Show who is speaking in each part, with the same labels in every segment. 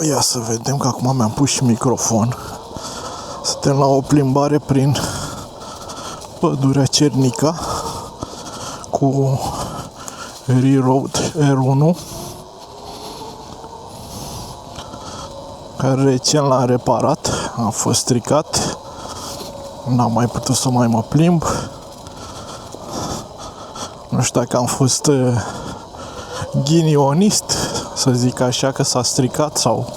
Speaker 1: Ia să vedem, că acum mi-am pus și microfon. Suntem la o plimbare prin pădurea Cernica cu Reroad R1, care recent l-am reparat, a fost stricat, n-am mai putut să mai mă plimb. Nu știu dacă am fost ghinionist, să zic așa, că s-a stricat, sau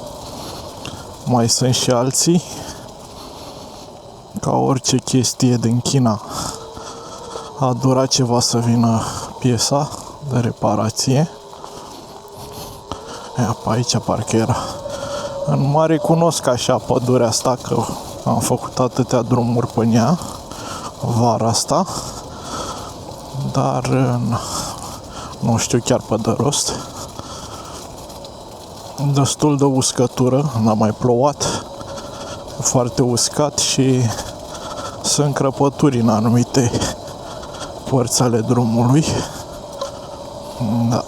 Speaker 1: mai sunt și alții. Ca orice chestie din China, a durat ceva să vină piesa de reparație. Ia, pe aici parcă era. Nu mai recunosc așa pădurea asta, că am făcut atâtea drumuri pe ea vara asta, dar nu știu chiar pe de rost. Destul de uscătură, n-a mai plouat, foarte uscat și sunt crăpături în anumite părți ale drumului. Da.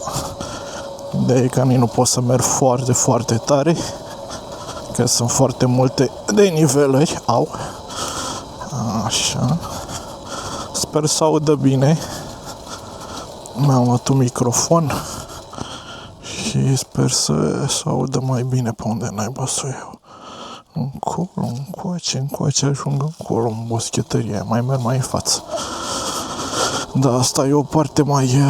Speaker 1: De că nici nu pot să merg foarte, foarte tare, că sunt foarte multe denivelări. Au. Așa. Sper să audă bine. Mi-am luat un microfon și sper să audă mai bine pe unde naiba să o iau. Încolo, încoace, ajung încolo, în boschetărie, mai merg mai în față. Da, asta e o parte mai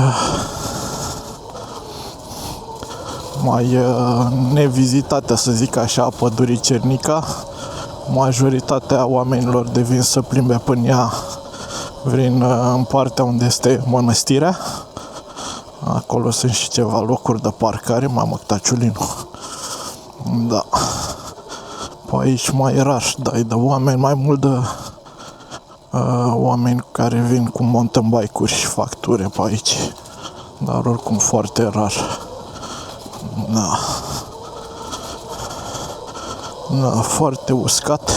Speaker 1: nevizitată, să zic așa, a pădurii Cernica. Majoritatea oamenilor devin să plimbe până ea în partea unde este mănăstirea. Acolo sunt și ceva locuri de parcare, mamă, taciulinu. Da. Pe aici mai rar, da, e de oameni, mai mult de oameni care vin cu mountain bike-uri și fac ture pe aici. Dar oricum foarte rar. Da. Da, foarte uscat.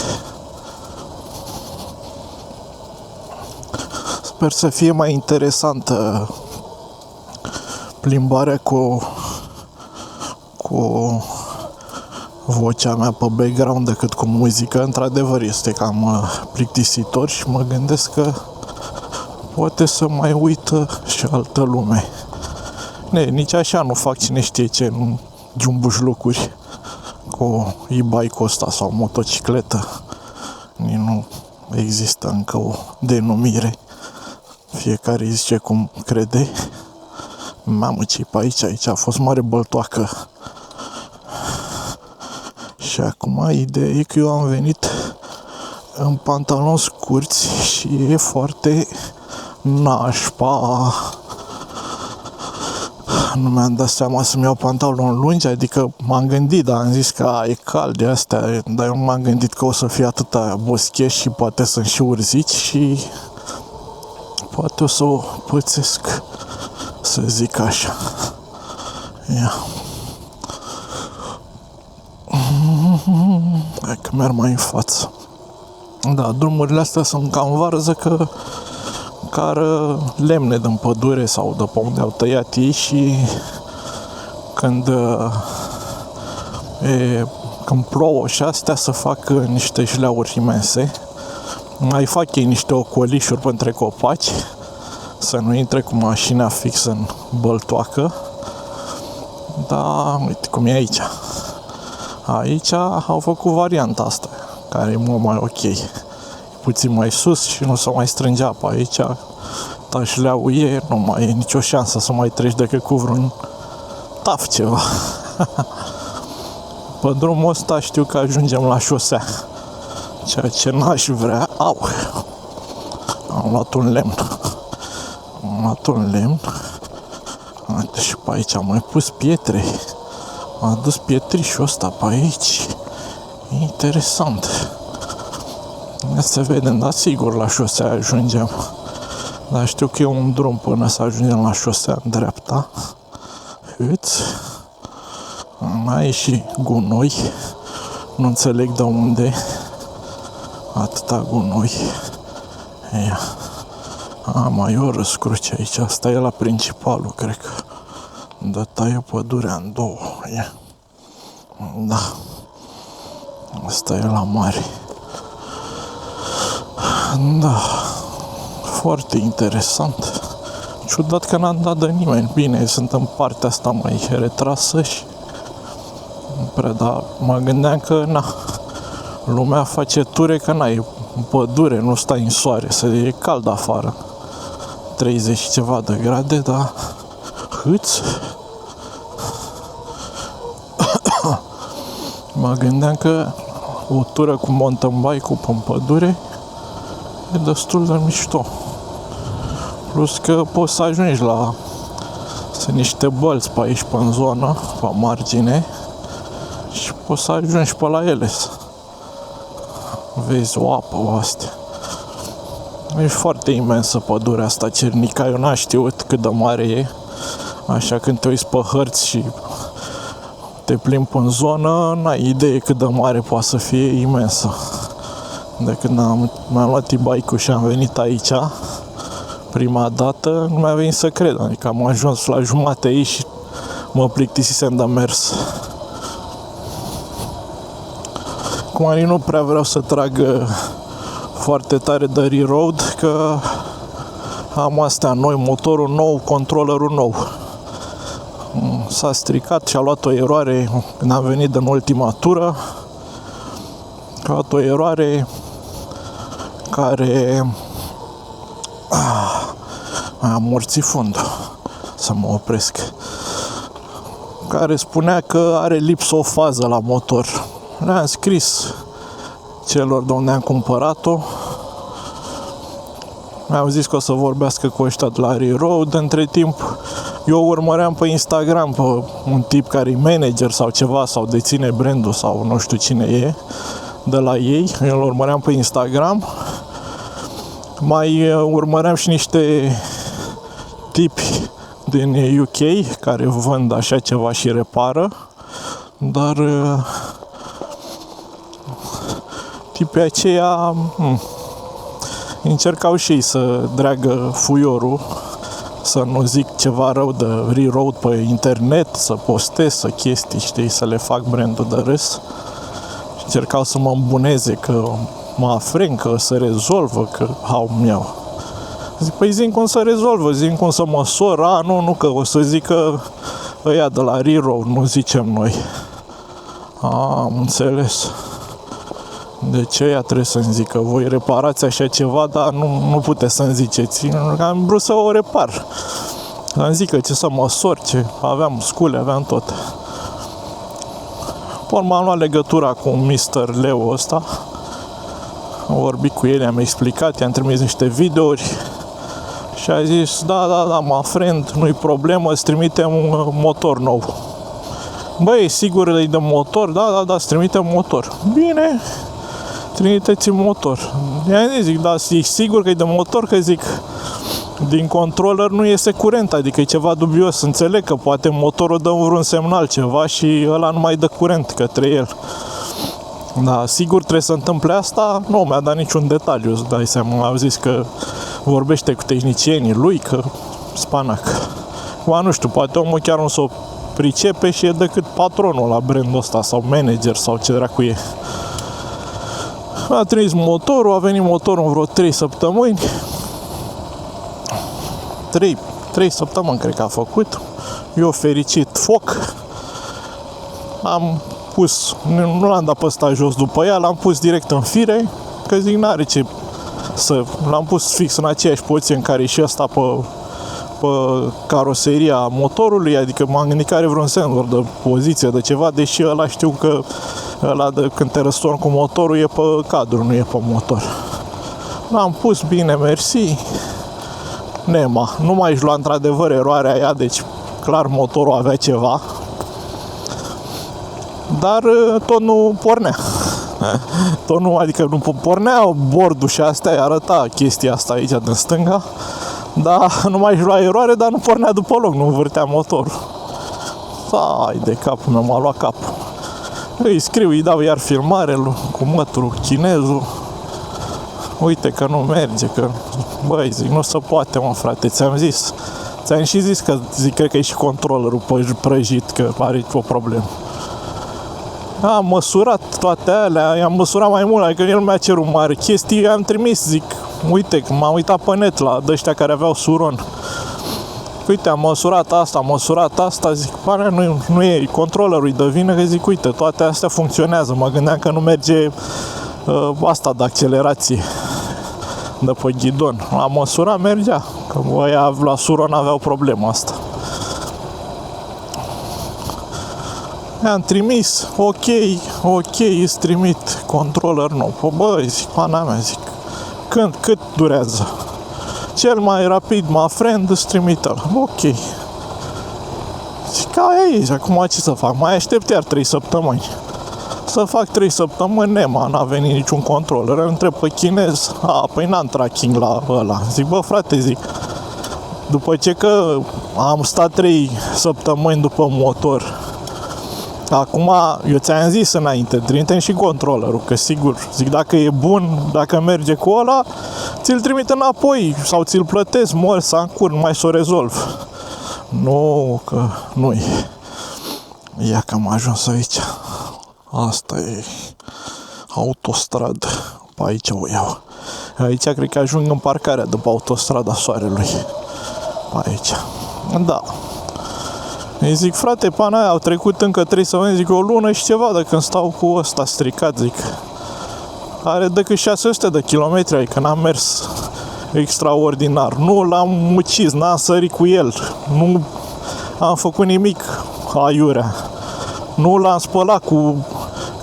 Speaker 1: Sper să fie mai interesantă plimbarea cu vocea mea pe background decât cu muzică. Într-adevăr este cam plictisitor și mă gândesc că poate să mai uită și altă lume. Nici așa nu fac cine știe ce în jumbușlucuri cu e-bike-ul ăsta sau motocicletă. Nici nu există încă o denumire. Fiecare zice cum crede. Mamă, ce-i pe aici a fost mare băltoacă. Și acum ideea e că eu am venit în pantaloni scurți și e foarte nașpa. Nu mi-am dat seama să-mi iau pantaloni lungi, adică m-am gândit, dar am zis că e cald de astea, dar eu m-am gândit că o să fie atâta boschești și poate sunt și urzici și poate o să o pățesc, să zic așa. Ia. Hai că merg mai în față. Da, drumurile astea sunt cam varză, că cară lemne din pădure sau de pe unde au tăiat ei și când plouă și astea să fac niște șleauri imense. Mai fac ei niște ocolișuri între copaci să nu intre cu mașina fix în băltoacă. Dar uite cum e aici. Aici au făcut varianta asta, care e mult mai ok. Puțin mai sus și nu se mai strângea pe aici. Tașleaul e, nu mai e nicio șansă să mai treci decât cu vreun taf ceva. Pe drumul ăsta știu că ajungem la șosea, ceea ce n-aș vrea. Au! Am luat un lemn. Uite, și pe aici am mai pus pietre. Am adus pietrișul ăsta pe aici. Interesant. Să vedem, dar sigur la șosea ajungem. Dar știu că e un drum până să ajungem la șosea în dreapta. Uite. Mai e și gunoi. Nu înțeleg de unde atâta gunoi. Ia. Mai e o răscruce aici. Asta e la principalul, cred că. Dă taie pădurea în două. Ia. Da. Asta e la mare. Da. Foarte interesant. Ciudat că n-am dat de nimeni. Bine, sunt în partea asta mai retrasă și prea, dar mă gândeam că lumea face ture, că e pădure, nu stai în soare, e cald afară. 30 și ceva de grade, dar hâț. Mă gândeam că o tură cu mountain bike-ul pe pădure e destul de mișto. Plus că poți să ajungi la... Sunt niște bălți pe aici, pe zonă, pe margine, și poți să ajungi pe la ele. Vezi o apă, o astea. E foarte imensă pădurea asta, Cernica. Eu n-am știut cât de mare e. Așa, când te uiți pe hărți și te plimbi în zonă, n-ai idee cât de mare poate să fie, imensă. De când mi-am luat e-bike-ul și am venit aici, prima dată, nu mi-a venit să cred. Adică am ajuns la jumate aici și mă plictisisem de mers. Acum nu prea vreau să trag foarte tare de re-road, că am astea noi, motorul nou, controllerul nou. S-a stricat și a luat o eroare când am venit din ultima tură. A luat o eroare care a amorțit fundul. Să mă opresc. Care spunea că are lipsă o fază la motor. Le-am scris celor de unde am cumpărat-o. Mi-au zis că o să vorbească cu ăștia de la re-road. Între timp, eu urmăream pe Instagram pe un tip care e manager sau ceva, sau deține brandul sau nu știu cine e de la ei. Eu îl urmăream pe Instagram. Mai urmăream și niște tipi din UK care vând așa ceva și repară. Dar tipii aceia încercau și ei să dreagă fuiorul, să nu zic ceva rău de re-road pe internet, să postez, să chestii, știi, să le fac brandul de râs. Și încercau să mă îmbuneze că mă afren, că se rezolvă, că miau. Zic, păi zi cum să rezolvă, zi cum să măsor, nu, că o să zică ăia de la re-road, nu zicem noi. Am înțeles. De ce ea trebuie să-mi zică, voi reparați așa ceva, dar nu puteți să-mi ziceți. Am vrut să o repar. Am zică ce să măsor, ce aveam scule, aveam tot. Până m-am luat legătura cu Mr. Leo ăsta. Am vorbit cu el, am explicat, i-am trimis niște videouri și a zis, da, mă friend, nu-i problemă, îți trimitem un motor nou. Băi, sigur e de motor? Da, îți trimitem motor. Bine, trimiteți-mi motor. I-am zis, zic, da, e sigur că e de motor? Că zic, din controller nu iese curent, adică e ceva dubios, înțeleg că poate motorul dă vreun semnal ceva și ăla nu mai dă curent către el. Da, sigur trebuie să întâmple asta? Nu mi-a dat niciun detaliu, îți dai seama. Au zis că vorbește cu tehnicienii lui, că spanac. Nu știu, poate omul chiar nu s-o pricepe și e decât patronul la brandul ăsta sau manager sau ce dracu e. A trimis motorul, a venit motorul în vreo 3 săptămâni. 3 săptămâni cred că a făcut. Eu fericit foc. Am pus, nu l-am dat pe ăsta jos după ea, l-am pus direct în fire, că zic n-are ce să... L-am pus fix în aceeași poziție în care e și ăsta pe caroseria motorului, adică m-am gândit că are vreun senzor de poziție, de ceva, deși ăla știu că ăla de când te răstorni cu motorul e pe cadru, nu e pe motor. L-am pus bine, mersi. Nu mai își lua într-adevăr eroarea aia, deci clar motorul avea ceva. Dar tot nu pornea. Tot nu, adică nu pornea bordul și astea, arăta chestia asta aici din stânga. Dar nu mai își lua eroare, dar nu pornea după loc, nu învârtea motorul. Ai de capul meu, m-a luat capul. Îi scriu, îi dau iar filmare cu mătrul chinezul. Uite că nu merge, că... Băi, zic, nu se poate, mă, frate, ți-am zis. Ți-am și zis că, zic, cred că e și controllerul prăjit, că are o problemă. Am măsurat toate alea, i-am măsurat mai mult, adică el mi-a cerut mare chestii, i-am trimis, zic, uite, că m-am uitat pe net la ăștia care aveau Suron. Uite, am măsurat asta, zic, pare, nu e controllerul de vină, că zic, uite, toate astea funcționează, mă gândeam că nu merge asta de accelerație de pe ghidon. La măsura mergea, că ăia la Suron aveau problema asta. I-am trimis, ok, îți trimit controller nou. Păi băi, zic, pana mea, zic, cât durează? Cel mai rapid, my friend, îți trimite-l. Ok. Zic, aia e, acum ce să fac? Mai aștept iar 3 săptămâni. Să fac 3 săptămâni, n-a venit niciun controller. Îl întreb pe chinez, păi n-am tracking la ăla. Zic, bă, frate, zic, după ce că am stat 3 săptămâni după motor, acum, eu ți-am zis înainte, trimite și controllerul, că sigur, zic, dacă e bun, dacă merge cu ăla, ți-l trimit înapoi sau ți-l plătesc, mor, să încur, mai să o rezolv. Nu, că nu-i. Ia că am ajuns aici. Asta e autostradă. Pe aici o iau. Aici cred că ajung în parcarea după autostrada Soarelui. Pe aici. Da. Îi zic, frate, pana aia, au trecut încă 3 săptămâni, zic, o lună și ceva de când stau cu ăsta stricat, zic. Are decât 600 de kilometri, adică n-am mers extraordinar. Nu l-am ucis, n-am sărit cu el, nu am făcut nimic aiurea. Nu l-am spălat cu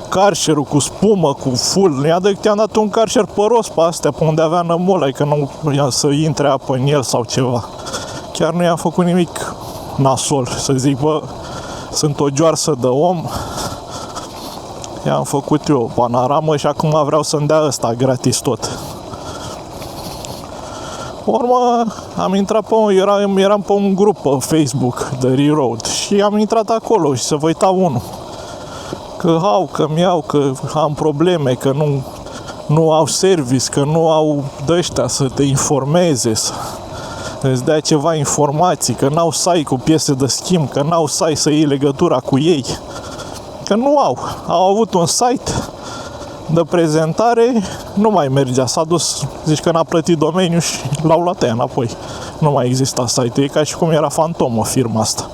Speaker 1: carșerul, cu spumă, cu full. I-am dat un carșer păros pe astea, pe unde avea nămol, adică nu ia să intre apă în el sau ceva. Chiar nu i-am făcut nimic nasol, să zic, bă, sunt o joarsă de om. I-am făcut eu o panoramă și acum vreau să-mi dea ăsta gratis tot. Urmă, am intrat eram pe un grup pe Facebook de Reroad și am intrat acolo și să vă uita unul. Că am probleme, că nu au service, că nu au de-ăștia să te informeze, să îți dea ceva informații, că n-au site cu piese de schimb, că n-au site să iei legătura cu ei. Că nu au. Au avut un site de prezentare, nu mai mergea, s-a dus, zici că n-a plătit domeniul și l-au luat aia înapoi. Nu mai exista site-ul, e ca și cum era fantomă firma asta.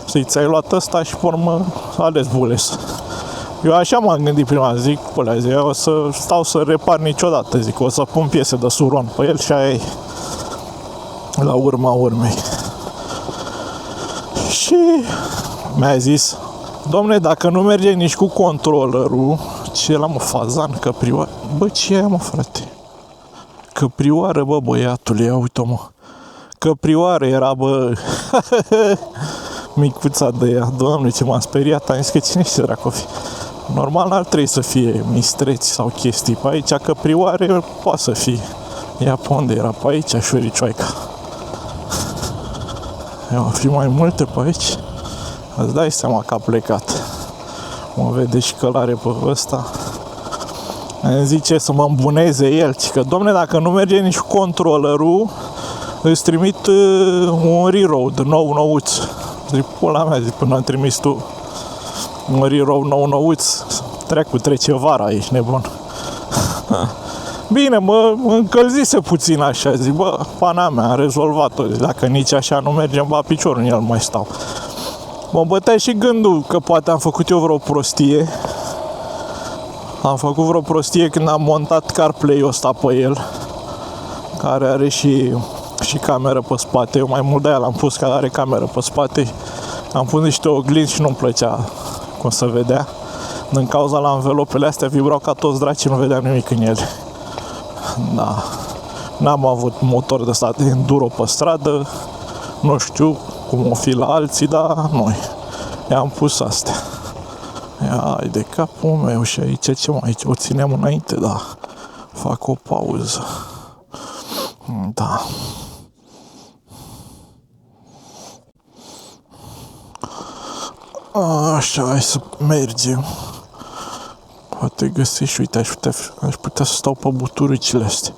Speaker 1: Știi, ți-ai luat ăsta și pe urmă ales bules. Eu așa m-am gândit prima, zic, pălea, zic, eu o să stau să repar niciodată, zic, o să pun piese de Suron pe el și aia e la urma urmei. Și mi-a zis, domne, dacă nu merge nici cu controllerul, ce e la mă, fazan, căprioară, bă, ce e aia, mă, frate? Căprioară, bă, băiatul, ia uite-o, mă. Căprioară era, bă, micuța de ea, doamne, ce m-am speriat, am zis că cine știe dracu fi. Normal n-ar trebui să fie mistreți sau chestii, pe aici căprioare poate să fie. Ia pe unde era, pe aici, șoricioaica. Ia, fi mai multe pe aici. Îți dai seama că a plecat. Mă vede și călare pe ăsta. Îmi zice să mă îmbuneze el. Că, domne, dacă nu merge nici controllerul, îți trimit un reroad nou-nouț. Zic, pula mea, zic, până am trimis tu un reroad nou-nouț, trece vara aici, nebun. Bine, mă încălzise puțin așa, zic, bă, pana mea, am rezolvat-o. Dacă nici așa nu mergem, ba piciorul în el mai stau. Mă bătea și gândul că poate am făcut eu vreo prostie. Am făcut vreo prostie când am montat CarPlay-ul ăsta pe el, care are și cameră pe spate. Eu mai mult de aia l-am pus, că are cameră pe spate. Am pus niște oglinzi și nu-mi plăcea cum se vedea. Din cauza la învelopele astea vibrau ca toți dracii, nu vedeam nimic în ele. Da. N-am avut motor de stat enduro pe stradă. Nu știu cum o fi la alții, dar noi i-am pus astea. Ia, de capul meu și aici, ce mai aici? O ținem înainte, da. Fac o pauză. Da. Așa, hai să mergem. Poate găsești, uite, aș putea să stau pe buturicile astea.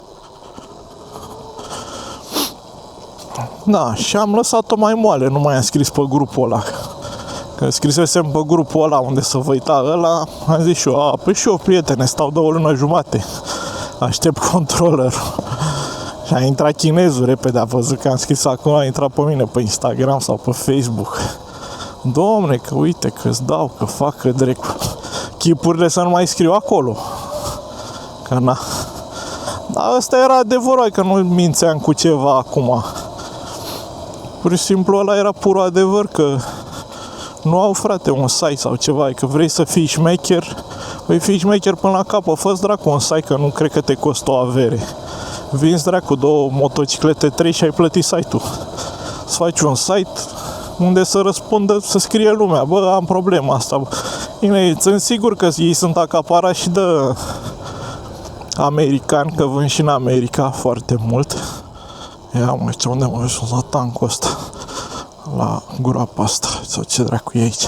Speaker 1: Da, și am lăsat-o mai moale, nu mai am scris pe grupul ăla. Că scrisesem pe grupul ăla unde să vă uita ăla, am zis și eu, păi și eu, prietene, stau de o lună jumate, aștept controllerul. Și a intrat chinezul repede, a văzut că am scris acum, a intrat pe mine pe Instagram sau pe Facebook. Domne, că uite, că-ți dau, că fac, că drept. Chipurile să nu mai scriu acolo. Că na. Dar ăsta era adevărat, că nu mințeam cu ceva acum. Pur și simplu ăla era pur adevăr, că nu au, frate, un site sau ceva, că vrei să fii șmecher, păi fii șmecher până la capă, fă-ți dracu un site, că nu cred că te costă o avere. Vinzi dracu 2 motociclete, 3 și ai plătit site-ul. Să faci un site unde să răspundă, să scrie lumea, bă, am problema asta. Bine, sunt sigur că ei sunt acaparați și de americani, că vând și în America foarte mult. Ia mă, ce unde mă ajuns la tancul ăsta, la groapa asta, sau ce dracu e aici.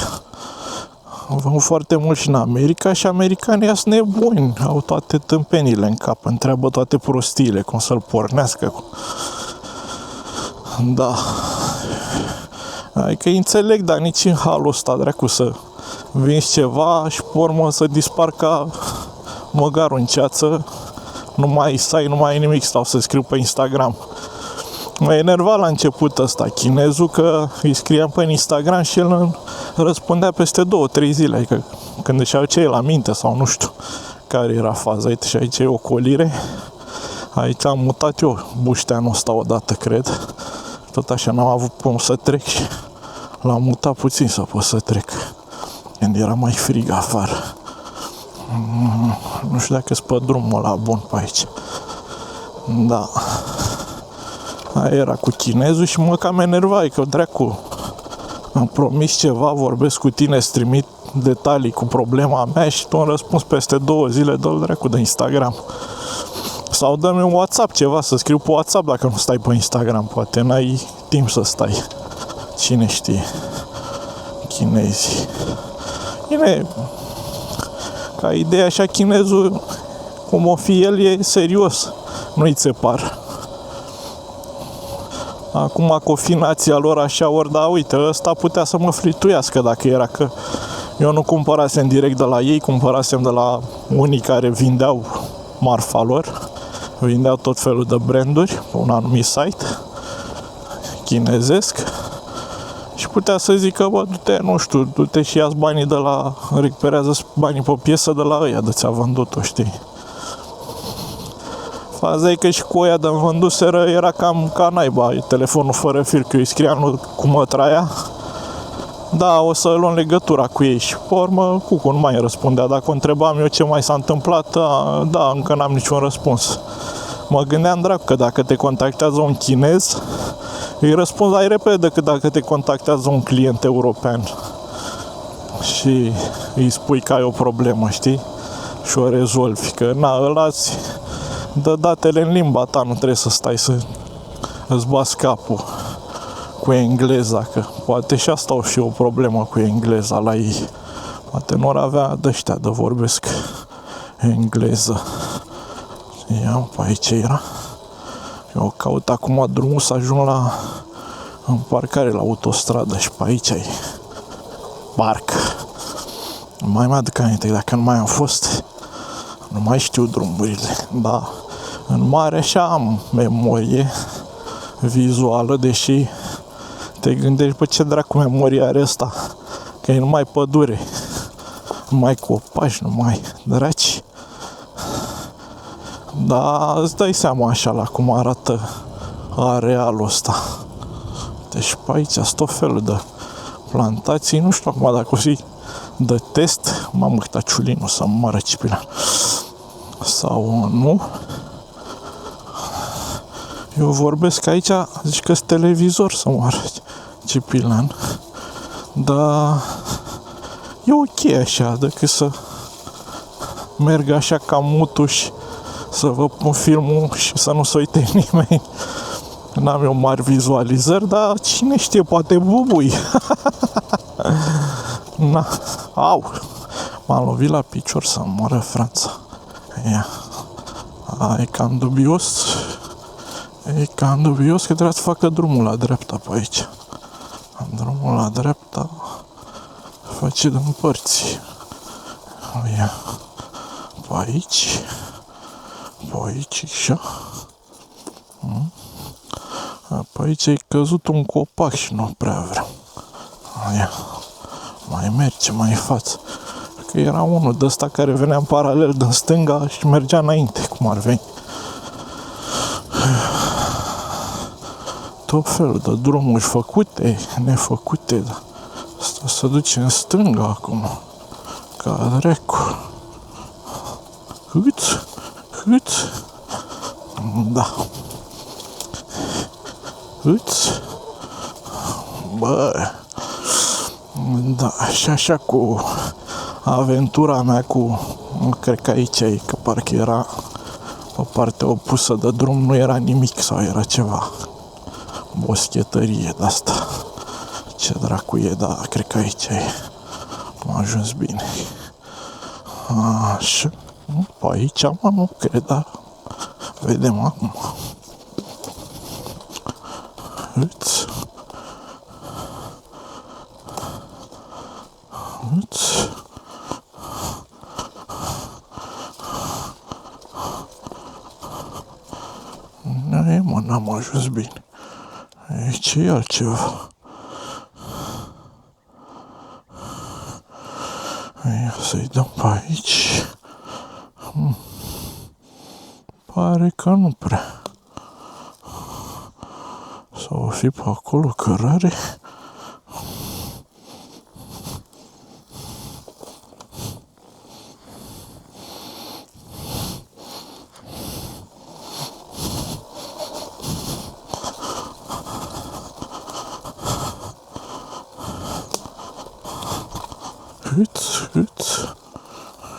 Speaker 1: Vând foarte mult și în America și americanii sunt nebuni, au toate tâmpenile în cap, întreabă toate prostiile, cum să-l pornească. Da. Adică înțeleg, dar nici în halul ăsta, dracu, să vinzi ceva și pe urmă să dispar ca măgarul în ceață, nu mai ai site, nu mai ai nimic, stau să scriu pe Instagram. M-a enervat la început ăsta chinezul, că îi scriam pe Instagram și el răspundea peste 2-3 zile, adică când își au cei la minte sau nu știu care era faza. Uite, și aici e o colire, aici am mutat eu bușteanul ăsta odată, cred, tot așa n-am avut cum să trec și l-am mutat puțin să pot să trec când era mai frig afară. Nu știu dacă sunt pe drumul ăla bun pe aici. Da. Aia era cu chinezul și mă cam enervai, că dracu, am promis ceva, vorbesc cu tine, îți trimit detalii cu problema mea și tu îmi răspuns peste 2 zile, dă-l dracu de Instagram. Sau dă-mi un WhatsApp, ceva, să scriu pe WhatsApp dacă nu stai pe Instagram, poate n-ai timp să stai. Cine știe? Chinezii. Bine, ca idee așa, chinezul, cum o fi el, e serios, nu-i țepar. Acum că o fi nația lor așa, ori da, uite, ăsta putea să mă flituiască dacă era, că eu nu cumpărasem direct de la ei, cumpărasem de la unii care vindeau marfa lor, vindeau tot felul de branduri pe un anumit site chinezesc și putea să zică, bă, du-te, nu știu, du-te și ia-ți banii de la, recuperează banii pe piesă de la ăia de ți-a vândut-o, știi? Faza e că și cu ăia de-mi vânduseră era cam ca naiba, e telefonul fără fir, că eu îi scriam cu mătraia. Da, o să luăm legătura cu ei și pe urmă Cucu nu mai răspundea. Dacă o întrebam eu ce mai s-a întâmplat, da, încă n-am niciun răspuns. Mă gândeam, dracu, că dacă te contactează un chinez, îi răspunzi mai repede decât dacă te contactează un client european și îi spui că ai o problemă, știi? Și o rezolvi, că na, ăla-ți dă datele în limba ta, nu trebuie să stai să îți bați capul cu engleza, că poate și asta o fi o problemă cu engleza la ei. Poate nu ar avea de-ăștia de vorbesc engleză. Ia, pe aici era. Eu caut acum drumul să ajung la în parcare, la autostradă și pe aici e parc. Nu mai mi-aduc aminte, dacă nu mai am fost, nu mai știu drumurile, da. În mare așa am memorie vizuală, deși te gândești, pe ce dracu memorie are ăsta, că e numai pădure, numai copaci, numai draci. Dar îți dai seama așa la cum arată arealul ăsta. Deci pe aici sunt tot felul de plantații, nu știu acum dacă o fi de test, m-am măhtat ciulinul să moară cipila sau nu. Eu vorbesc aici, zici că-s televizor să moară cipilan, dar e ok așa, decât să merg așa ca mutuși să văd un film și să nu se uite nimeni. N-am eu mari vizualizări, dar cine știe, poate bubui. Na, au, m-am lovit la picior să moară Franța. Ia. E cam dubios. E cam dubios că trebuie să facă drumul la dreapta pe aici. Drumul la dreapta face din părți. Ia. Pe aici. Pe aici, așa. Pe aici e căzut un copac și nu prea vreau. Ia. Mai merge mai în față. Că era unul de ăsta care venea în paralel din stânga și mergea înainte, cum ar veni. Tot felul de drumuri făcute, nefăcute, dar asta se duce în stânga acum. Ca dracu. Hâț. Da. Hâț. Bă. Da, și așa cu aventura mea cu... Cred că aici e, că parcă era pe partea opusă de drum, nu era nimic sau era ceva boschetărie de-asta. Ce dracu e, da, cred că aici e. M-a ajuns bine. Așa. Pe aici, mă, nu cred, dar vedem acum. Hâț. Ei, mă, n-am ajuns bine. Aici e altceva. Ia să-i dăm pe aici. Pare că nu prea. Sau o fi pe acolo cărare.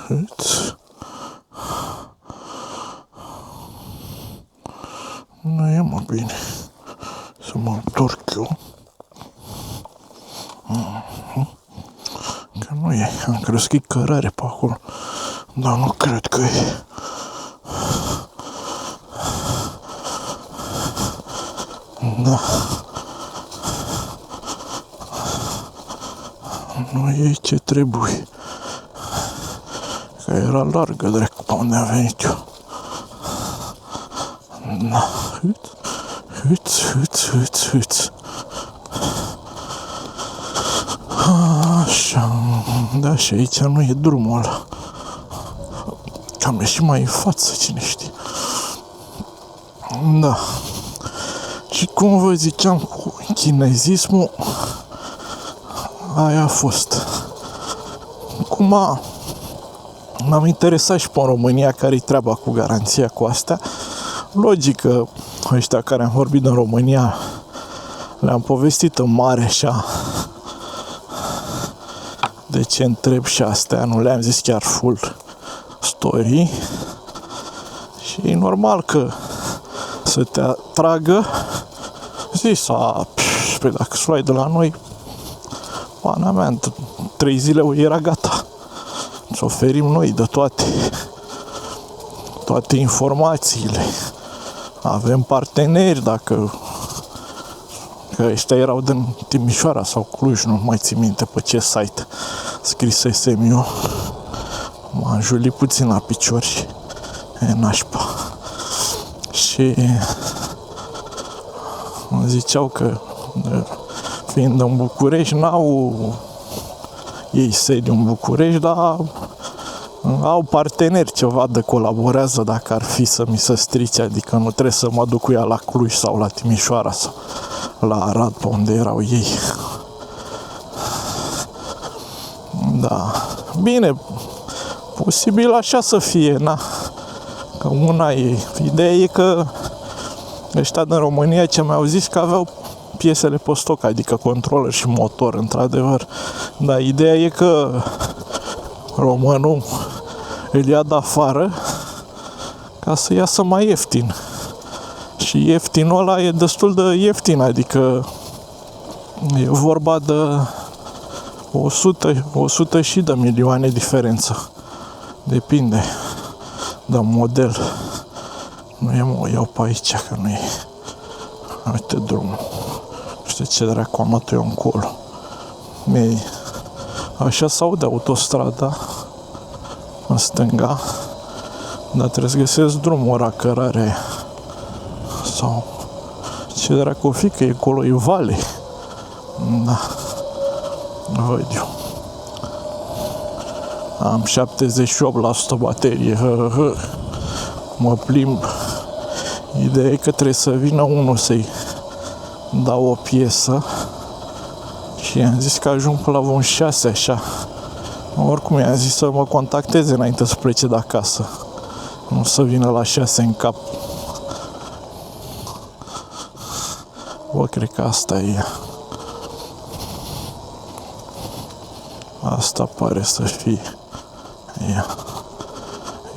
Speaker 1: Hâț. Nu e, mă, bine. Să mă întorc eu. Că nu e. Am crezut că e cărare pe acolo. Dar nu cred că e. Da. Nu e ce trebuie. Că era largă, drept, pe unde am venit eu. Da. Hâț. Așa. Da, și aici nu e drumul ăla. Cam e și mai în față, cine știe. Da. Și cum vă ziceam cu chinezismul, aia a fost. Cum m-am interesat și pe România care-i treaba cu garanția cu astea. Logic că ăștia care am vorbit în România le-am povestit în mare așa de ce întreb și astea, nu le-am zis chiar full story și e normal că să te atragă zis, păi dacă îți luai de la noi, pana mea, în 3 zile era gata. Îți oferim noi de toate informațiile. Avem parteneri, dacă că ăștia erau din Timișoara sau Cluj, nu mai țin minte pe ce site scrisesem eu. M-am julit puțin la picior și nașpa. Și îmi ziceau că fiind în București, n-au ei sediu în București, dar au parteneri ceva de colaborează dacă ar fi să mi se strice, adică nu trebuie să mă duc cu ea la Cluj sau la Timișoara sau la Arad, pe unde erau ei. Da. Bine, posibil așa să fie, na. Că una e. Ideea e că ăștia din România ce mi-au zis că aveau piesele pe stoc, adică controller și motor, într-adevăr. Dar ideea e că românul îl ia de afară ca să iasă mai ieftin. Și ieftinul ăla e destul de ieftin, adică e vorba de 100 și de milioane diferență. Depinde de model. Nu e, mă, iau pe aici, că nu e. Uite drumul. Știu ce dracu am luat eu încolo. Așa s-aude autostrada în stânga, dar trebuie să găsesc drumul ăla cărare sau ce dracu o fi, că e acolo e vale. Da, văd eu. Am 78% baterie, mă plimb. Ideea e că trebuie să vină unul să-i dau o piesă și i-am zis că ajung până la un 6 așa. Oricum i-am zis să mă contacteze înainte să plece de acasă, nu să vină la 6 în cap. Bă, cred că asta e. Asta pare să fie.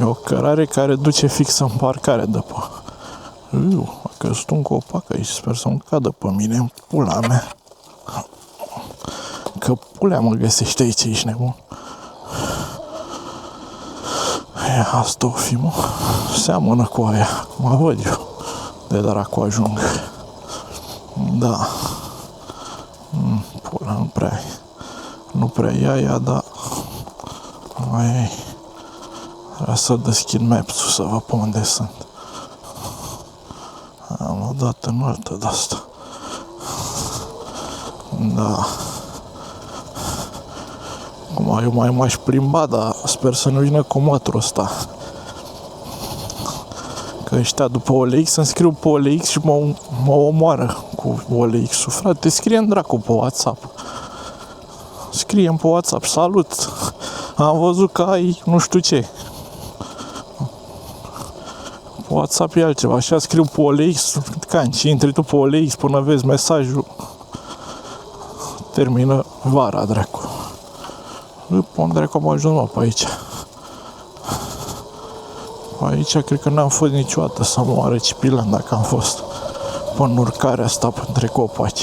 Speaker 1: E o cărare care duce fix în parcare după. A căzut un copac aici, sper să nu cadă pe mine în pula mea. Că pulea mă găsește aici, ești nebun. Asta o fi, mă. Seamănă cu aia, mă văd eu. De dracu ajung. Da. Pula, nu prea ia ea, dar mai vreau să deschid Maps-ul să văd pe unde sunt. Am o dată în altă de asta. Da. Acum eu mai m-aș plimba, dar sper să nu vină comatul ăsta. Că ăștia după OLX îmi scriu pe OLX și mă omoară cu OLX-ul. Frate, scrie-mi dracu pe WhatsApp. Scrie-mi pe WhatsApp, salut! Am văzut că ai nu știu ce. Pe WhatsApp e altceva, așa scriu pe OLX, canci, intri tu pe OLX până vezi mesajul. Termină vara, dracu. Pe unde dracu am ajuns, mă, pe aici? Pe aici cred că n-am fost niciodată să moară Cipilan dacă am fost până urcarea asta între copaci.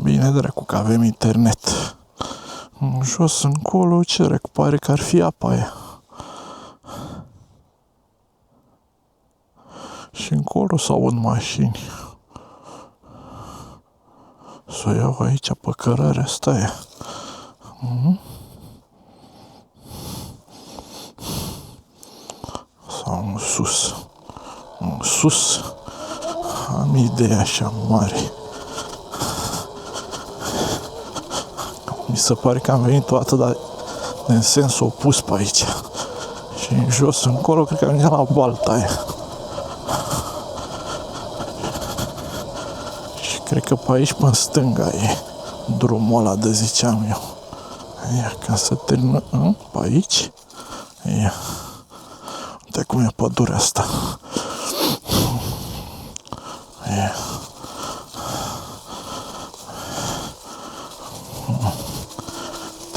Speaker 1: Bine, dracu, că avem internet. Jos încolo, ce dracu, pare că ar fi apa aia. Și încolo s-aud mașini. Să o iau aici pe cărarea asta aia. Sau în sus. În sus. Am idee așa mare. Mi se pare că am venit o dată, dar în sens opus pe aici. Și în jos încolo cred că am venit la balta aia. Și cred că pe aici, pe stânga, e drumul ăla de ziceam eu. Ia, ca să termină pe aici. Ia. Uite cum e pădurea asta. Ia.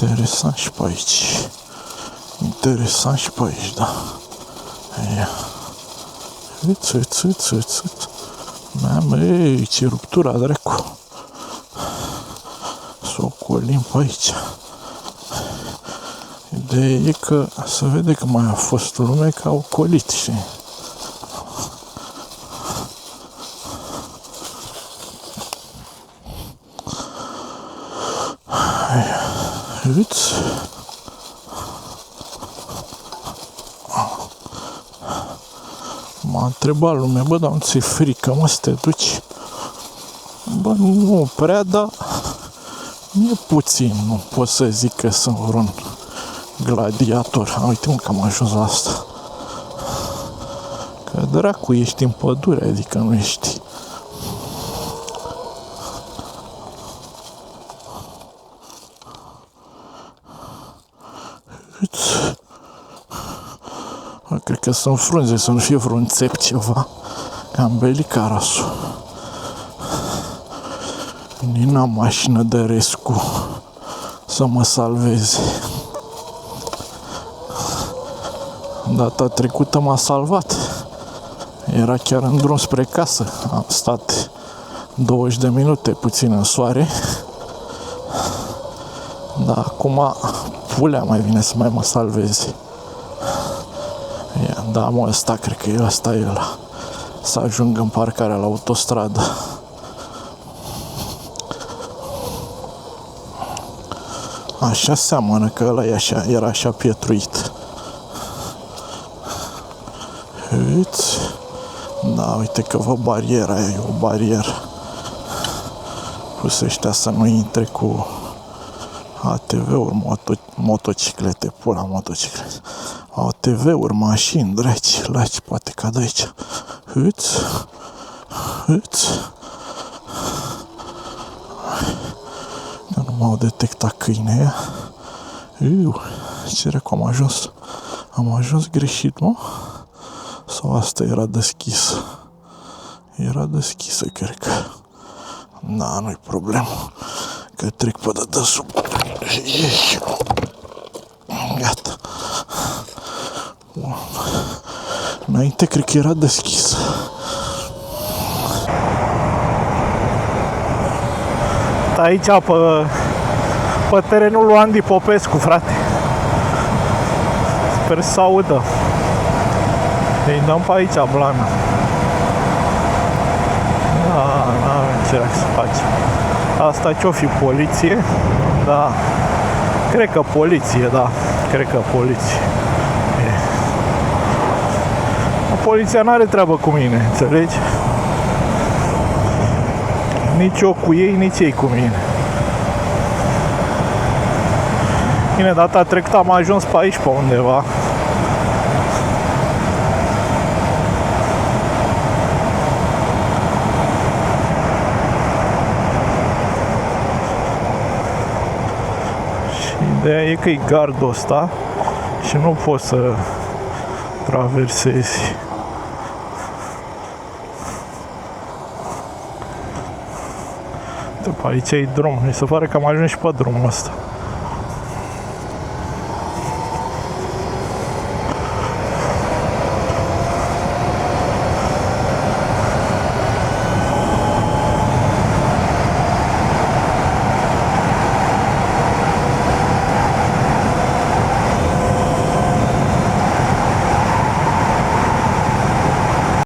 Speaker 1: Interesant și pe aici. Interesant și pe aici, da. Ia. Uiți. Mamă, ei, ce ruptura, dracu. Să o colim pe aici. Ideea e că se vede că mai a fost lume că au colit, știi? Uiți. M-a întrebat lumea, bă, dar nu ți-e frică, mă, să te duci? Bă, nu prea, dar e puțin, nu pot să zic că sunt vreun gladiator. Uite, mă, că am ajuns la asta. Că dracu, ești în pădure, adică nu ești. Cred că sunt frunze, să nu fie vreun țep ceva. Cam belicarasul. Nici n-am mașină de rescu să mă salveze. Data trecută m-a salvat. Era chiar în drum spre casă. Am stat 20 de minute puțin în soare. Dar acum pulea mai vine să mai mă salveze. Da, mă, ăsta, cred că ăsta e ăla. să ajung în parcarea la autostradă. Așa seamănă că ăla era așa pietruit. Uite. Da, uite că vă bariera aia e o barieră. Pus ăștia să nu intre cu ATV-uri, motociclete, pula motociclete. ATV-uri, mașini, dragi, poate cad aici. Uite. Că nu m-au detectat câinea. Ce dracu am ajuns? Am ajuns greșit, mă? Sau asta era deschisă? Era deschisă, cred că. Da, nu-i problemă. Că trec pe dedesubt. Gata. Înainte cred că era deschisă. Aici pe terenul lui Andy Popescu, frate. Sper să audă. Îi dăm pe aici blană. Da, n-avem ce să facem. Asta ce-o fi, poliție? Da. Cred că poliție, da. Cred că poliție. Poliția n-are treabă cu mine, înțelegi? Nici eu cu ei, nici ei cu mine. Bine, data trecută am ajuns pe aici, pe undeva. Și ideea e că e gardul ăsta și nu poți să traversezi. Pe aici e drum. Mi se pare că am ajuns și pe drumul ăsta.